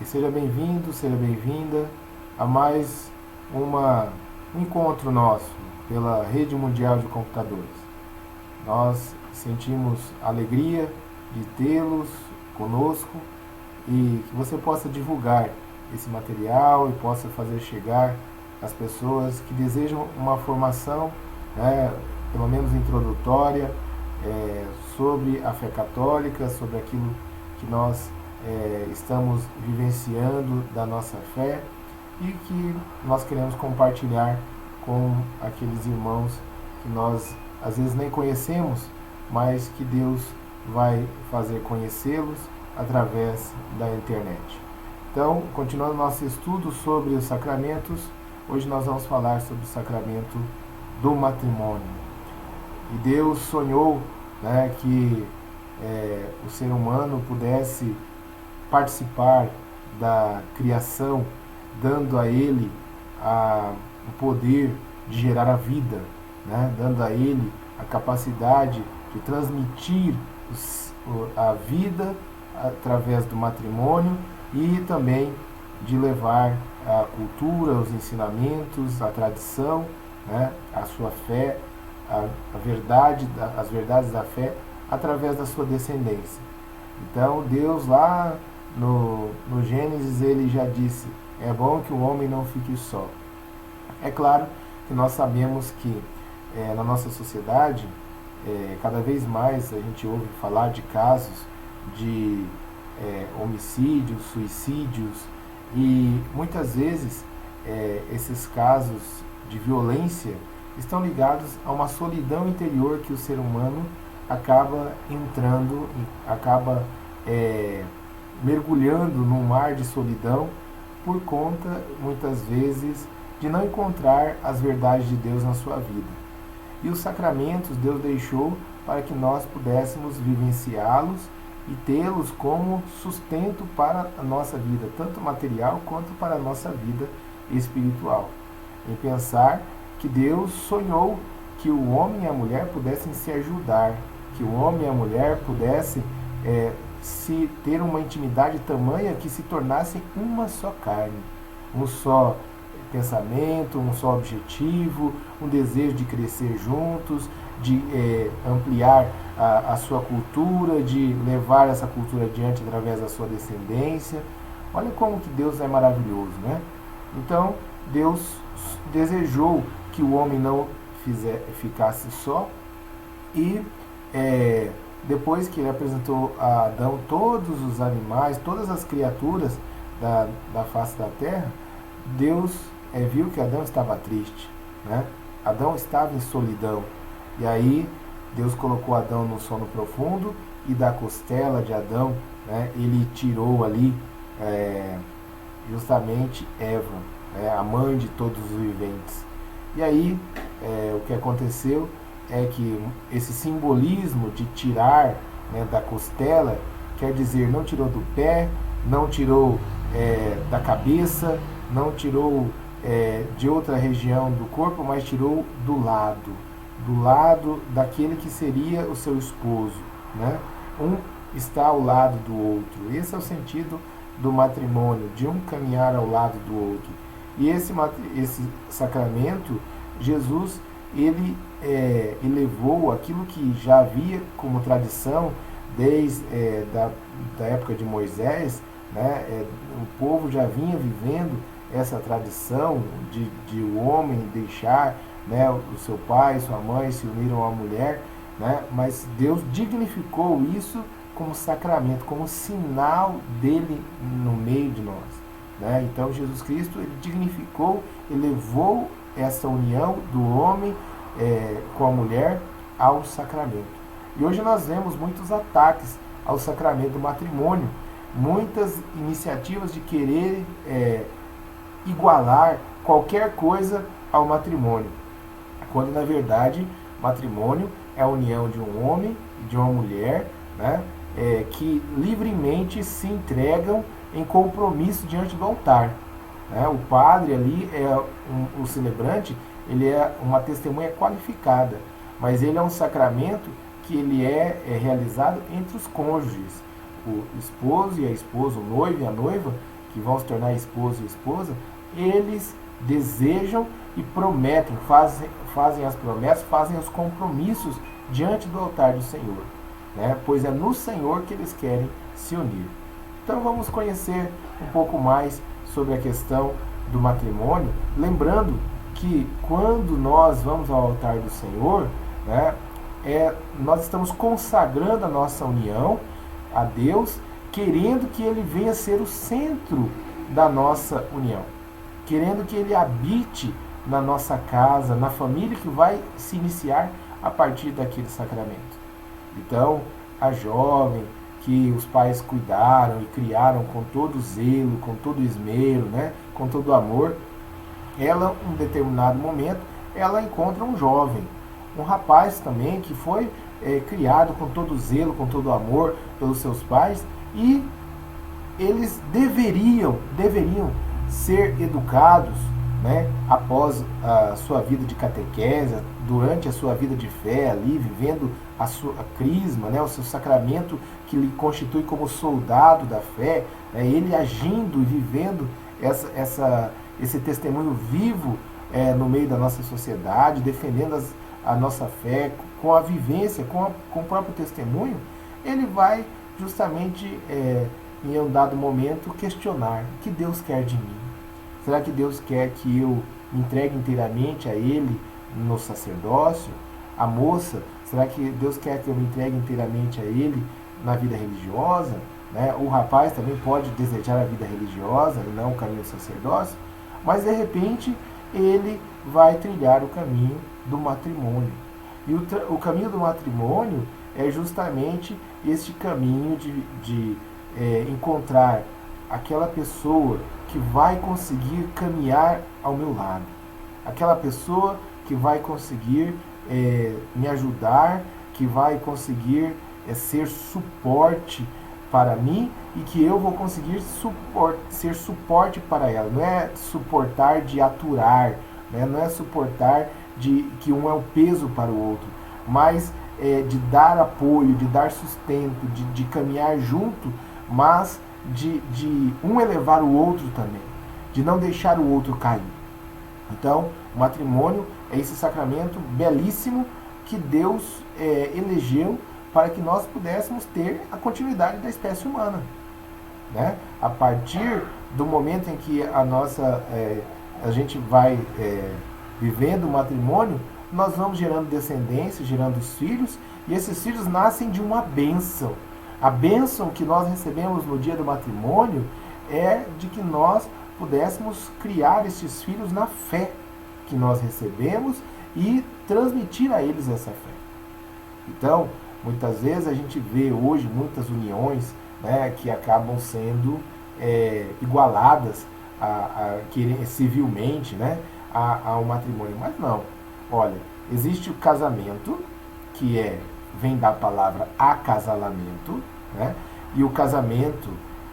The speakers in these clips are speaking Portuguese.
e seja bem-vindo, seja bem-vinda a mais um encontro nosso pela Rede Mundial de Computadores. Nós sentimos alegria de tê-los conosco e que você possa divulgar esse material e possa fazer chegar às pessoas que desejam uma formação, pelo menos introdutória, sobre a fé católica, sobre aquilo que nós estamos vivenciando da nossa fé e que nós queremos compartilhar com aqueles irmãos que nós às vezes nem conhecemos, mas que Deus vai fazer conhecê-los através da internet. Então, continuando nosso estudo sobre os sacramentos, hoje nós vamos falar sobre o sacramento do matrimônio. E Deus sonhou, que o ser humano pudesse participar da criação, dando a ele o poder de gerar a vida, dando a ele a capacidade de transmitir a vida através do matrimônio e também de levar a cultura, os ensinamentos, a tradição, a sua fé, a verdade, as verdades da fé através da sua descendência. Então Deus lá no Gênesis ele já disse: é bom que o homem não fique só. É claro que nós sabemos que na nossa sociedade cada vez mais a gente ouve falar de casos de homicídios, suicídios e muitas vezes esses casos de violência estão ligados a uma solidão interior que o ser humano acaba entrando, acaba mergulhando num mar de solidão por conta, muitas vezes, de não encontrar as verdades de Deus na sua vida. E os sacramentos Deus deixou para que nós pudéssemos vivenciá-los e tê-los como sustento para a nossa vida, tanto material quanto para a nossa vida espiritual. Em pensar que Deus sonhou que o homem e a mulher pudessem se ajudar, que o homem e a mulher pudessem se ter uma intimidade tamanha que se tornassem uma só carne, um só pensamento, um só objetivo, um desejo de crescer juntos, de ampliar a sua cultura, de levar essa cultura adiante através da sua descendência. Olha como que Deus é maravilhoso, né? Então, Deus desejou que o homem não ficasse só e depois que ele apresentou a Adão todos os animais, todas as criaturas da face da terra, Deus viu que Adão estava triste, Adão estava em solidão. E aí Deus colocou Adão no sono profundo e da costela de Adão, ele tirou ali justamente Eva, a mãe de todos os viventes. E aí o que aconteceu é que esse simbolismo de tirar da costela quer dizer não tirou do pé, não tirou da cabeça, não tirou de outra região do corpo, mas tirou do lado daquele que seria o seu esposo. Um está ao lado do outro. Esse é o sentido do matrimônio, de um caminhar ao lado do outro. E esse sacramento, Jesus, ele elevou aquilo que já havia como tradição desde da época de Moisés, o povo já vinha vivendo essa tradição de o homem deixar o seu pai, sua mãe, se uniram à mulher, mas Deus dignificou isso como sacramento, como sinal dele no meio de nós. Então Jesus Cristo ele dignificou, elevou essa união do homem com a mulher ao sacramento. E hoje nós vemos muitos ataques ao sacramento do matrimônio, muitas iniciativas de querer igualar qualquer coisa ao matrimônio, quando na verdade matrimônio é a união de um homem e de uma mulher, que livremente se entregam em compromisso diante do altar. O padre ali o celebrante, ele é uma testemunha qualificada, mas ele é um sacramento que ele é realizado entre os cônjuges, o esposo e a esposa, o noivo e a noiva, que vão se tornar esposo e esposa, eles desejam e prometem, fazem as promessas, fazem os compromissos diante do altar do Senhor, né? Pois é no Senhor que eles querem se unir. Então vamos conhecer um pouco mais sobre a questão do matrimônio, lembrando que quando nós vamos ao altar do Senhor, né, nós estamos consagrando a nossa união a Deus, querendo que Ele venha ser o centro da nossa união, querendo que Ele habite na nossa casa, na família que vai se iniciar a partir daquele sacramento. Então, a jovem que os pais cuidaram e criaram com todo zelo, com todo esmero, né, com todo amor, ela, em um determinado momento, ela encontra um jovem, um rapaz também que foi criado com todo zelo, com todo amor pelos seus pais, e eles deveriam ser educados, né, após a sua vida de catequese, durante a sua vida de fé ali, vivendo a sua crisma, né, o seu sacramento que lhe constitui como soldado da fé, né, ele agindo e vivendo esse testemunho vivo no meio da nossa sociedade, defendendo a nossa fé com a vivência, com o próprio testemunho, ele vai justamente em um dado momento questionar: o que Deus quer de mim? Será que Deus quer que eu me entregue inteiramente a Ele no sacerdócio? A moça, será que Deus quer que eu me entregue inteiramente a Ele na vida religiosa? Né? O rapaz também pode desejar a vida religiosa e não o caminho do sacerdócio, mas de repente ele vai trilhar o caminho do matrimônio. E o caminho do matrimônio é justamente este caminho de encontrar aquela pessoa que vai conseguir caminhar ao meu lado, aquela pessoa que vai conseguir me ajudar, que vai conseguir ser suporte para mim e que eu vou conseguir ser suporte para ela. Não é suportar de aturar, né? Não é suportar de que um é o peso para o outro, mas de dar apoio, de dar sustento, de caminhar junto, mas de um elevar o outro também, de não deixar o outro cair. Então, o matrimônio é esse sacramento belíssimo que Deus elegeu para que nós pudéssemos ter a continuidade da espécie humana, né? A partir do momento em que a gente vai vivendo o matrimônio, nós vamos gerando descendência, gerando os filhos, e esses filhos nascem de uma bênção. A bênção que nós recebemos no dia do matrimônio é de que nós pudéssemos criar estes filhos na fé que nós recebemos e transmitir a eles essa fé. Então, muitas vezes a gente vê hoje muitas uniões, né, que acabam sendo igualadas civilmente, né, ao matrimônio. Mas não. Olha, existe o casamento, que vem da palavra acasalamento, né, e o casamento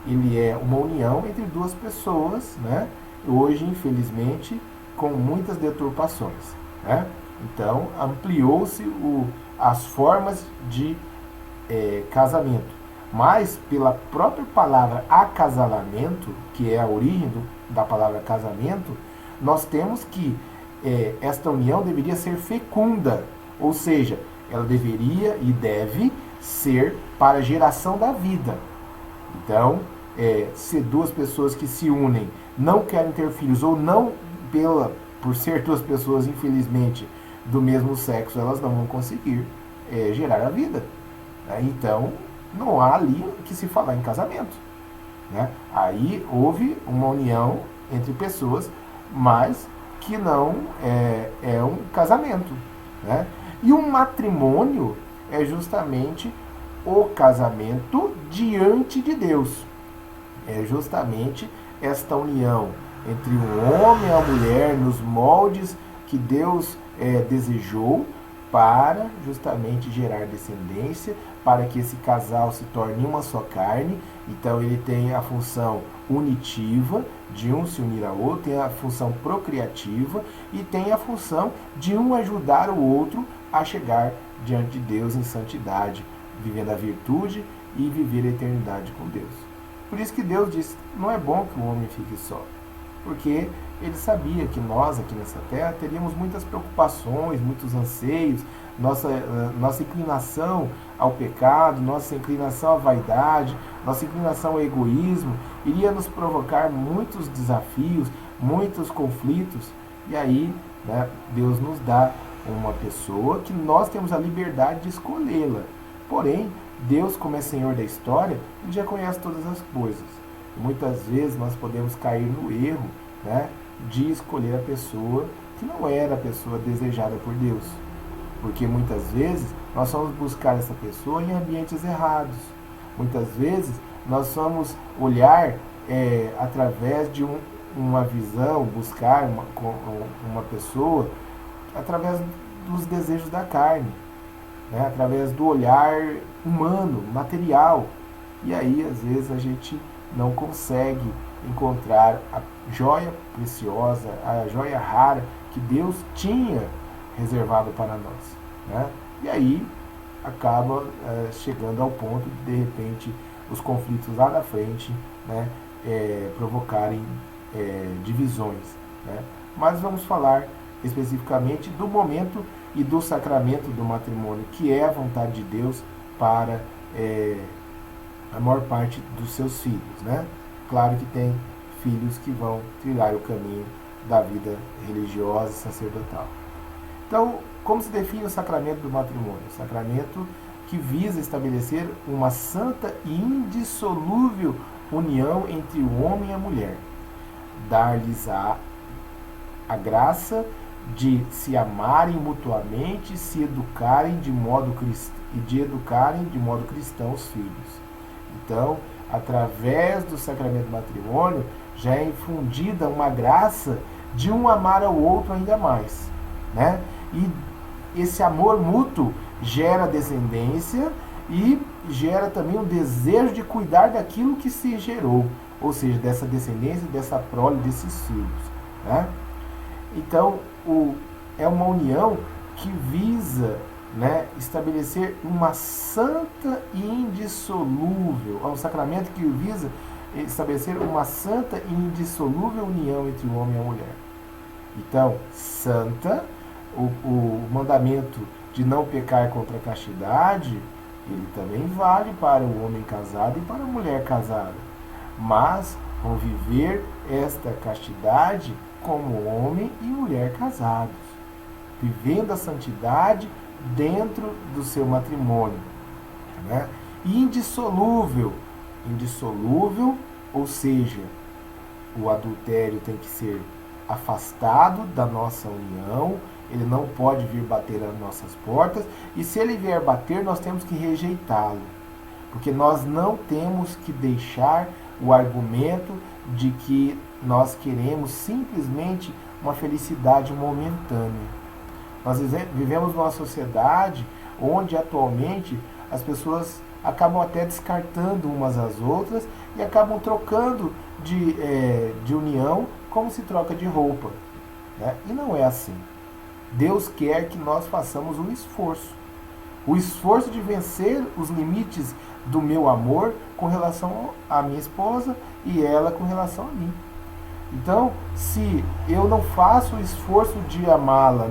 ele é uma união entre duas pessoas, né, hoje, infelizmente, com muitas deturpações, né? Então, ampliou-se as formas de casamento. Mas, pela própria palavra acasalamento, que é a origem da palavra casamento, nós temos que esta união deveria ser fecunda, ou seja, ela deveria e deve ser para a geração da vida. Então, se duas pessoas que se unem não querem ter filhos, ou não, por ser duas pessoas, infelizmente, do mesmo sexo, elas não vão conseguir gerar a vida. Então, não há ali que se falar em casamento, né? Aí houve uma união entre pessoas, mas que não é um casamento, né? E um matrimônio é justamente o casamento diante de Deus. É justamente esta união entre o homem e a mulher nos moldes que Deus desejou para justamente gerar descendência, para que esse casal se torne uma só carne. Então ele tem a função unitiva de um se unir ao outro, tem a função procriativa e tem a função de um ajudar o outro a chegar diante de Deus em santidade, vivendo a virtude e viver a eternidade com Deus. Por isso que Deus disse, não é bom que o homem fique só. Porque ele sabia que nós aqui nessa terra teríamos muitas preocupações, muitos anseios, nossa inclinação ao pecado, nossa inclinação à vaidade, nossa inclinação ao egoísmo, iria nos provocar muitos desafios, muitos conflitos. E aí, né, Deus nos dá uma pessoa que nós temos a liberdade de escolhê-la. Porém, Deus, como é Senhor da história, Ele já conhece todas as coisas. E muitas vezes nós podemos cair no erro, né, de escolher a pessoa que não era a pessoa desejada por Deus. Porque muitas vezes nós vamos buscar essa pessoa em ambientes errados. Muitas vezes nós vamos olhar através de uma visão, buscar uma pessoa através dos desejos da carne, né? Através do olhar humano, material. E aí, às vezes, a gente não consegue encontrar a joia preciosa, a joia rara que Deus tinha reservado para nós, né? E aí acaba chegando ao ponto de repente, os conflitos lá na frente, né, provocarem divisões, né? Mas vamos falar especificamente do momento e do sacramento do matrimônio, que é a vontade de Deus para a maior parte dos seus filhos, né? Claro que tem filhos que vão trilhar o caminho da vida religiosa e sacerdotal. Então, como se define o sacramento do matrimônio? O sacramento que visa estabelecer uma santa e indissolúvel união entre o homem e a mulher, dar-lhes a graça de se amarem mutuamente, se educarem de modo cristão os filhos. Então, através do sacramento do matrimônio, já é infundida uma graça de um amar ao outro ainda mais, né? E esse amor mútuo gera descendência e gera também um desejo de cuidar daquilo que se gerou, ou seja, dessa descendência, dessa prole, desses filhos, né? Então, é uma união que visa, né, estabelecer uma santa e indissolúvel, é um sacramento que visa estabelecer uma santa e indissolúvel união entre o homem e a mulher. Então, santa, o mandamento de não pecar contra a castidade, ele também vale para o homem casado e para a mulher casada. Mas vão viver esta castidade como homem e mulher casados, vivendo a santidade dentro do seu matrimônio, né? Indissolúvel, ou seja, o adultério tem que ser afastado da nossa união, ele não pode vir bater às nossas portas, e se ele vier bater, nós temos que rejeitá-lo, porque nós não temos que deixar o argumento de que nós queremos simplesmente uma felicidade momentânea. Nós vivemos numa sociedade onde atualmente as pessoas acabam até descartando umas às outras e acabam trocando de união como se troca de roupa, né? E não é assim. Deus quer que nós façamos um esforço. O esforço de vencer os limites do meu amor com relação à minha esposa e ela com relação a mim. Então, se eu não faço o esforço de amá-la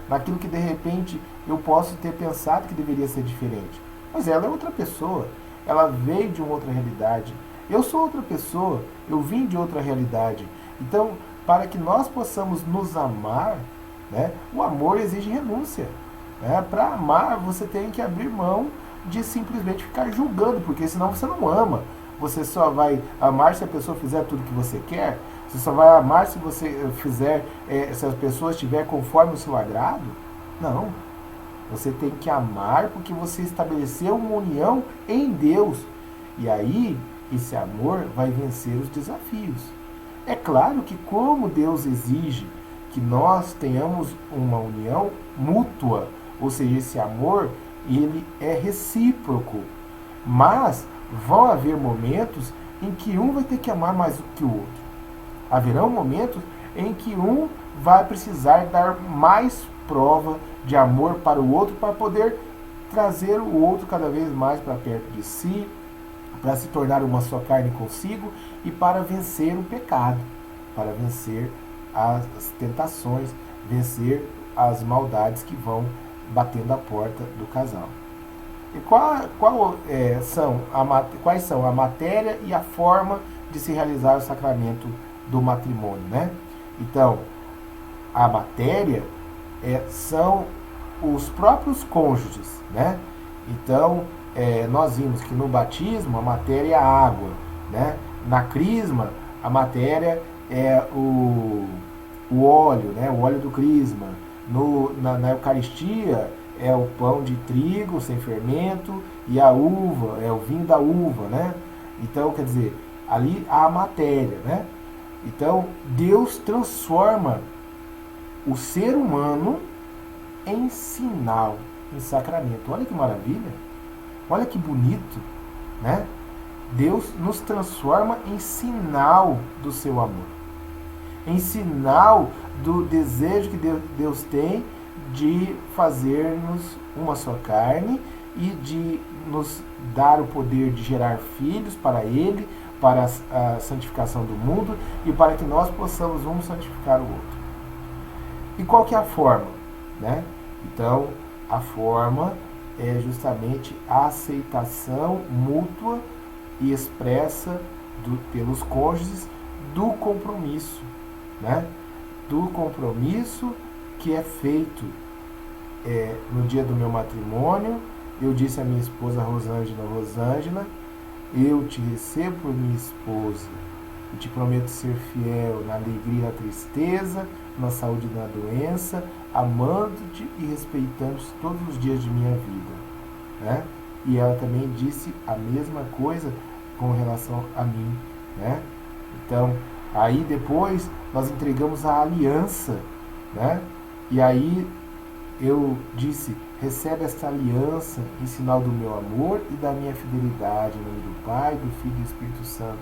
naquilo que de repente eu posso ter pensado que deveria ser diferente, mas ela é outra pessoa, ela veio de uma outra realidade, eu sou outra pessoa, eu vim de outra realidade. Então, para que nós possamos nos amar, né, o amor exige renúncia, né? Para amar, você tem que abrir mão de simplesmente ficar julgando, porque senão você não ama. Você só vai amar se a pessoa fizer tudo que você quer? Você só vai amar se você fizer, se as pessoas estiver conforme o seu agrado? Não. Você tem que amar porque você estabeleceu uma união em Deus. E aí, esse amor vai vencer os desafios. É claro que como Deus exige que nós tenhamos uma união mútua, ou seja, esse amor, ele é recíproco. Mas vão haver momentos em que um vai ter que amar mais do que o outro. Haverão momentos em que um vai precisar dar mais prova de amor para o outro para poder trazer o outro cada vez mais para perto de si, para se tornar uma só carne consigo e para vencer o pecado, para vencer as tentações, vencer as maldades que vão batendo a porta do casal. E quais são a matéria e a forma de se realizar o sacramento do matrimônio, né? Então, a matéria são os próprios cônjuges, né? Então, nós vimos que no batismo a matéria é a água, né? Na crisma a matéria é o óleo, né? O óleo do crisma. Na Eucaristia é o pão de trigo sem fermento e a uva, é o vinho da uva, né? Então, quer dizer, ali há a matéria, né? Então, Deus transforma o ser humano em sinal, em sacramento. Olha que maravilha! Olha que bonito, né? Deus nos transforma em sinal do seu amor, em sinal do desejo que Deus tem de fazer-nos uma só carne e de nos dar o poder de gerar filhos para Ele, para a santificação do mundo e para que nós possamos um santificar o outro. E qual que é a forma, né? Então, a forma é justamente a aceitação mútua e expressa pelos cônjuges do compromisso, né? Do compromisso que é feito no dia do meu matrimônio. Eu disse à minha esposa Rosângela, eu te recebo por minha esposa e te prometo ser fiel na alegria e na tristeza, na saúde e na doença, amando-te e respeitando-te todos os dias de minha vida, né? E ela também disse a mesma coisa com relação a mim, né? Então, aí depois nós entregamos a aliança, né? E aí eu disse, recebe esta aliança em sinal do meu amor e da minha fidelidade, em nome do Pai, do Filho e do Espírito Santo.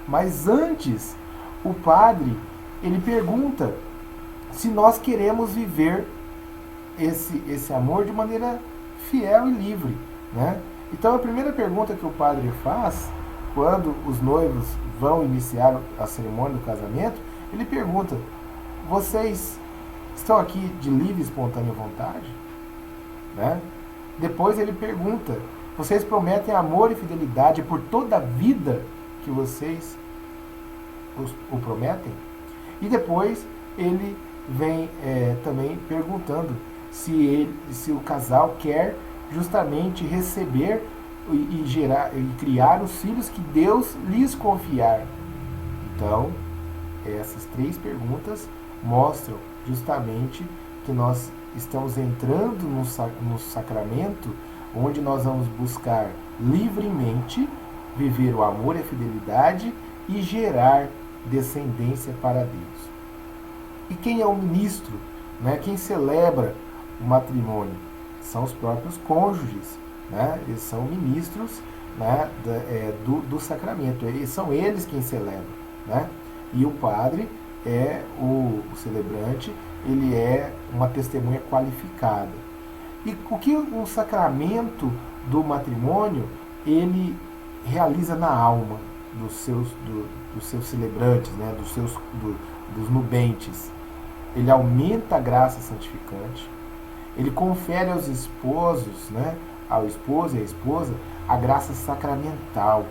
Mas antes, o padre, ele pergunta se nós queremos viver esse amor de maneira fiel e livre, né? Então a primeira pergunta que o padre faz, quando os noivos vão iniciar a cerimônia do casamento, ele pergunta, vocês estão aqui de livre e espontânea vontade? Né? Depois ele pergunta, vocês prometem amor e fidelidade por toda a vida que vocês o prometem? E depois ele vem também perguntando se o casal quer justamente receber e criar os filhos que Deus lhes confiar. Então, essas três perguntas mostram justamente que nós estamos entrando no sacramento onde nós vamos buscar livremente viver o amor e a fidelidade e gerar descendência para Deus. E quem é o ministro, né? Quem celebra o matrimônio? São os próprios cônjuges, né? Eles são ministros, né? do sacramento. São eles quem celebram, né? E o padre é o celebrante, ele é uma testemunha qualificada. E o que o sacramento do matrimônio ele realiza na alma dos seus celebrantes, né? dos nubentes? Ele aumenta a graça santificante, ele confere aos esposos, né? Ao esposo e à esposa, a graça sacramental,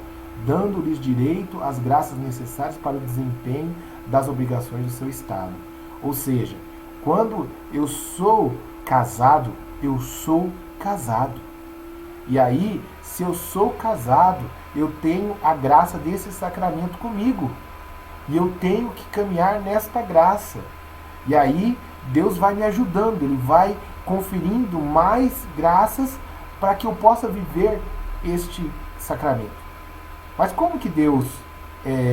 dando-lhes direito às graças necessárias para o desempenho das obrigações do seu estado. Ou seja, quando eu sou casado, eu sou casado. E aí, se eu sou casado, eu tenho a graça desse sacramento comigo. E eu tenho que caminhar nesta graça. E aí, Deus vai me ajudando, Ele vai conferindo mais graças para que eu possa viver este sacramento. Mas como que Deus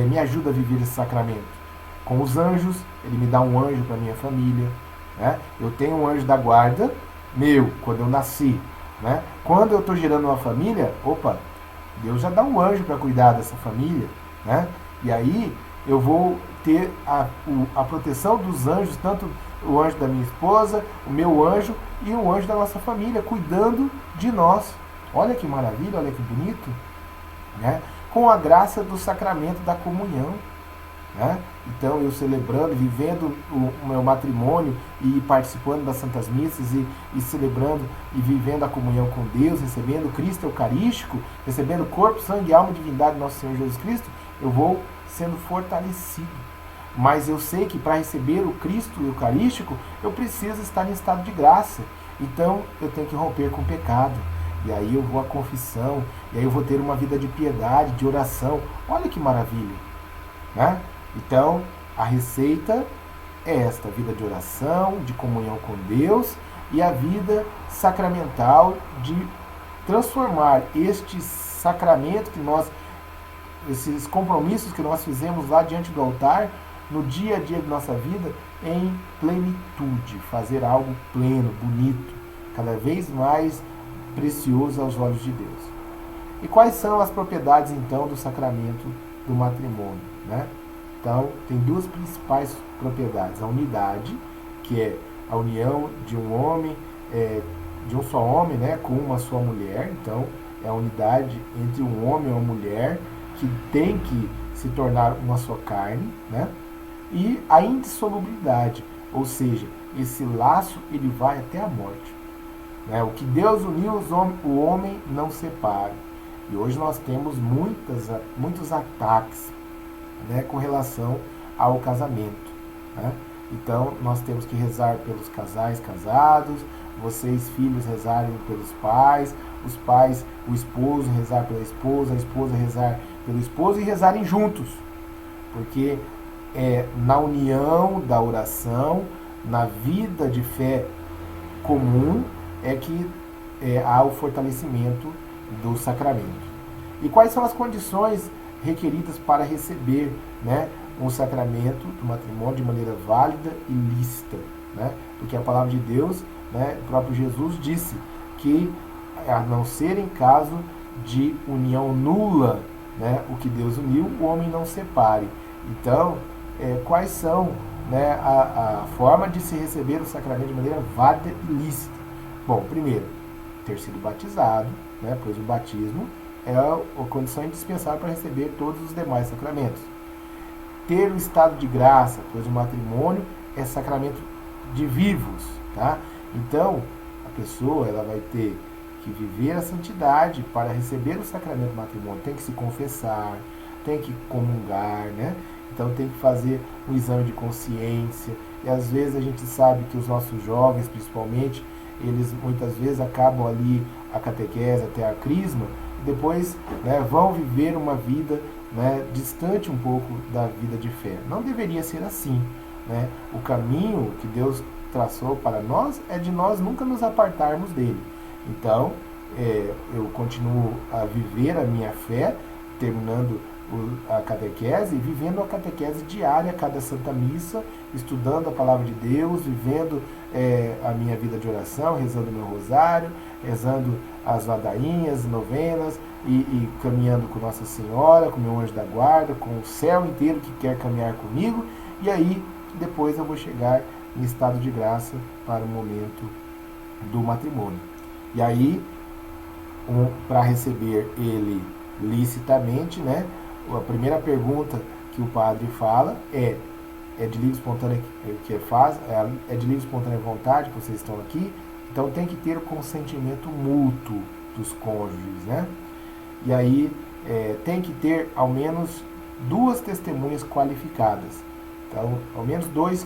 me ajuda a viver esse sacramento? Com os anjos, Ele me dá um anjo para minha família, né? Eu tenho um anjo da guarda meu, quando eu nasci, né? Quando eu estou gerando uma família, Deus já dá um anjo para cuidar dessa família, né? E aí eu vou ter a proteção dos anjos, tanto o anjo da minha esposa, o meu anjo e o anjo da nossa família, cuidando de nós. Olha que maravilha, olha que bonito, né? com a graça do sacramento da comunhão. Né? Então, eu celebrando, vivendo o meu matrimônio e participando das Santas Missas e celebrando e vivendo a comunhão com Deus, recebendo o Cristo Eucarístico, recebendo corpo, sangue, alma e divindade do nosso Senhor Jesus Cristo, eu vou sendo fortalecido. Mas eu sei que para receber o Cristo Eucarístico, eu preciso estar em estado de graça. Então, eu tenho que romper com o pecado. E aí eu vou à confissão, e aí eu vou ter uma vida de piedade, de oração. Olha que maravilha! Né? Então, a receita é esta, vida de oração, de comunhão com Deus e a vida sacramental de transformar este sacramento que nós, esses compromissos que nós fizemos lá diante do altar, no dia a dia de nossa vida, em plenitude, fazer algo pleno, bonito, cada vez mais precioso aos olhos de Deus. E quais são as propriedades, então, do sacramento do matrimônio, né? Então, tem duas principais propriedades. A unidade, que é a união de um homem, de um só homem, né, com uma só mulher. Então, é a unidade entre um homem e uma mulher que tem que se tornar uma só carne, né? E a indissolubilidade, ou seja, esse laço ele vai até a morte. Né? O que Deus uniu, o homem não separa. E hoje nós temos muitos ataques, né, com relação ao casamento. Né? Então, nós temos que rezar pelos casais casados, vocês, filhos, rezarem pelos pais, os pais, o esposo rezar pela esposa, a esposa rezar pelo esposo e rezarem juntos. Porque na união da oração, na vida de fé comum, é que há o fortalecimento do sacramento. E quais são as condições requeridas para receber, né, um sacramento do matrimônio de maneira válida e lícita? Né? Porque a palavra de Deus, né, o próprio Jesus disse que, a não ser em caso de união nula, né, o que Deus uniu, o homem não separe. Então, quais são, né, a forma de se receber o sacramento de maneira válida e lícita? Bom, primeiro, ter sido batizado, né, pois o batismo é a condição indispensável para receber todos os demais sacramentos. Ter o estado de graça, pois o matrimônio é sacramento de vivos. Tá? Então, a pessoa ela vai ter que viver a santidade para receber o sacramento do matrimônio. Tem que se confessar, tem que comungar, né? Então tem que fazer um exame de consciência. E às vezes a gente sabe que os nossos jovens, principalmente, eles muitas vezes acabam ali a catequese até a crisma, e depois, né, vão viver uma vida, né, distante um pouco da vida de fé. Não deveria ser assim. Né? O caminho que Deus traçou para nós é de nós nunca nos apartarmos dele. Então, eu continuo a viver a minha fé, terminando a catequese, e vivendo a catequese diária, cada Santa Missa, estudando a Palavra de Deus, vivendo a minha vida de oração, rezando meu rosário, rezando as ladainhas, novenas, e caminhando com Nossa Senhora, com meu anjo da guarda, com o céu inteiro que quer caminhar comigo, e aí depois eu vou chegar em estado de graça para o momento do matrimônio. E aí, para receber ele licitamente, né, a primeira pergunta que o padre fala é de livre espontânea é de livre espontânea vontade que vocês estão aqui? Então tem que ter o consentimento mútuo dos cônjuges, né? E aí tem que ter ao menos 2 testemunhas qualificadas. Então, ao menos 2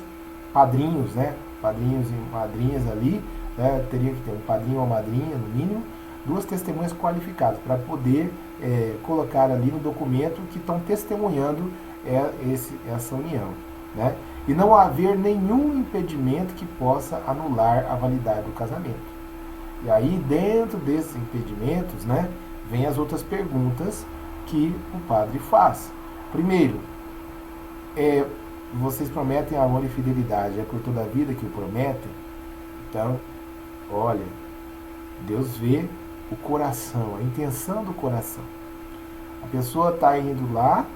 padrinhos, né? Padrinhos e madrinhas ali, né? Teria que ter um padrinho ou uma madrinha, no mínimo, 2 testemunhas qualificadas, para poder colocar ali no documento que estão testemunhando essa união. Né? E não haver nenhum impedimento que possa anular a validade do casamento. E aí, dentro desses impedimentos, né, vem as outras perguntas que o padre faz. Primeiro, vocês prometem amor e fidelidade, é por toda a vida que o prometem? Então, olha, Deus vê o coração, a intenção do coração. A pessoa está indo lá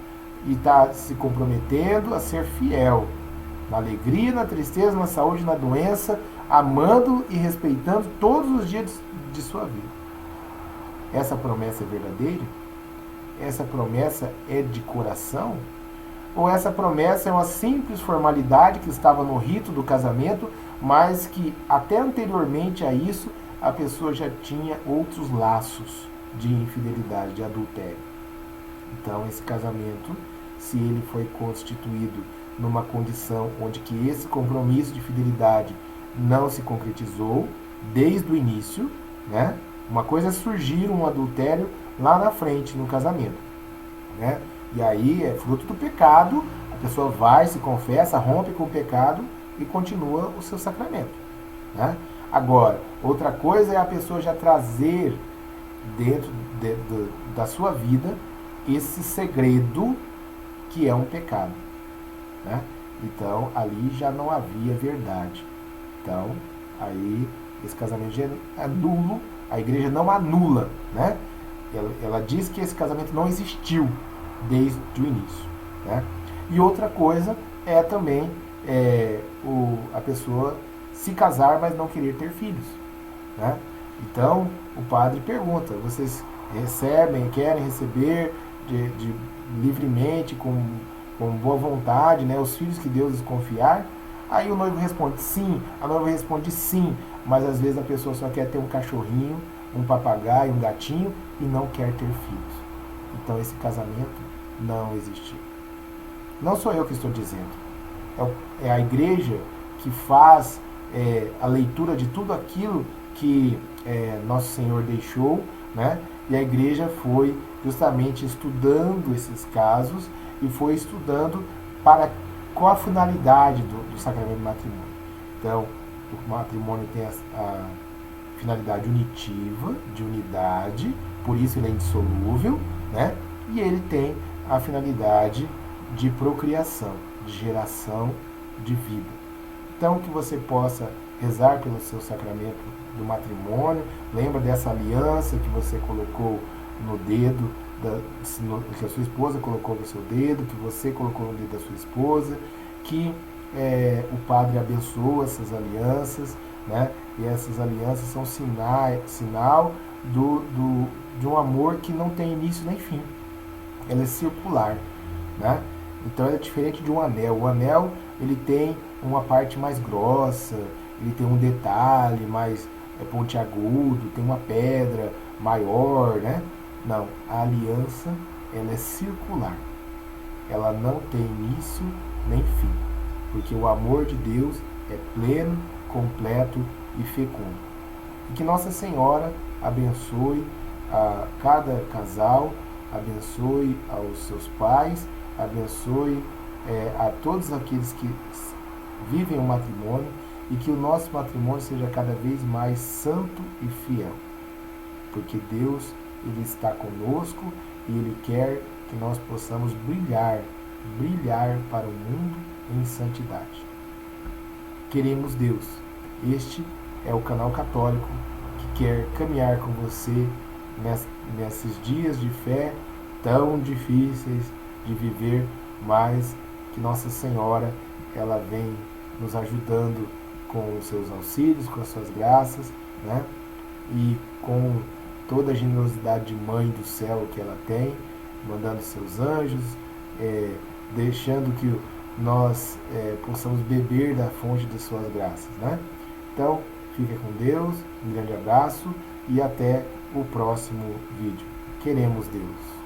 e está se comprometendo a ser fiel, na alegria, na tristeza, na saúde, na doença, amando e respeitando todos os dias de sua vida. Essa promessa é verdadeira? essa promessa é de coração? Ou essa promessa é uma simples formalidade que estava no rito do casamento, mas que até anteriormente a isso a pessoa já tinha outros laços de infidelidade, de adultério? Então esse casamento, se ele foi constituído numa condição onde que esse compromisso de fidelidade não se concretizou desde o início, né? Uma coisa é surgir um adultério lá na frente, no casamento, né? E aí é fruto do pecado, a pessoa vai, se confessa, rompe com o pecado e continua o seu sacramento, né? Agora, outra coisa é a pessoa já trazer dentro da sua vida esse segredo que é um pecado, né? Então, ali já não havia verdade. Então, aí esse casamento já é nulo, a igreja não anula, né? Ela diz que esse casamento não existiu desde o início, né? E outra coisa é também a pessoa se casar, mas não querer ter filhos, né? Então, o padre pergunta, vocês recebem, querem receber livremente, com boa vontade, né, os filhos que Deus lhes confiar? Aí o noivo responde sim, a noiva responde sim, mas às vezes a pessoa só quer ter um cachorrinho, um papagaio, um gatinho e não quer ter filhos. Então esse casamento não existiu. Não sou eu que estou dizendo, é a igreja que faz a leitura de tudo aquilo que Nosso Senhor deixou, né? E a igreja foi justamente estudando esses casos e foi estudando qual a finalidade do sacramento do matrimônio. Então, o matrimônio tem a finalidade unitiva, de unidade, por isso ele é indissolúvel, né? E ele tem a finalidade de procriação, de geração de vida. Então, que você possa rezar pelo seu sacramento do matrimônio, lembra dessa aliança que você colocou no dedo, que a sua esposa colocou no seu dedo, que você colocou no dedo da sua esposa, que o padre abençoa essas alianças, né? E essas alianças são sinal de um amor que não tem início nem fim. Ela é circular, né? Então ela é diferente de um anel. O anel, ele tem uma parte mais grossa, ele tem um detalhe mais pontiagudo, tem uma pedra maior, né? Não, a aliança, ela é circular. Ela não tem início nem fim, porque o amor de Deus é pleno, completo e fecundo. E que Nossa Senhora abençoe a cada casal, abençoe aos seus pais, abençoe a todos aqueles que vivem o matrimônio, e que o nosso matrimônio seja cada vez mais santo e fiel, porque Deus, Ele está conosco e Ele quer que nós possamos brilhar para o mundo em santidade. Queremos Deus. Este é o canal católico que quer caminhar com você nesses dias de fé tão difíceis de viver, mas que Nossa Senhora, ela vem nos ajudando com os seus auxílios, com as suas graças, né? E com toda a generosidade de mãe do céu que ela tem, mandando seus anjos, deixando que nós possamos beber da fonte de suas graças, né? Então, fica com Deus, um grande abraço e até o próximo vídeo. Queremos Deus.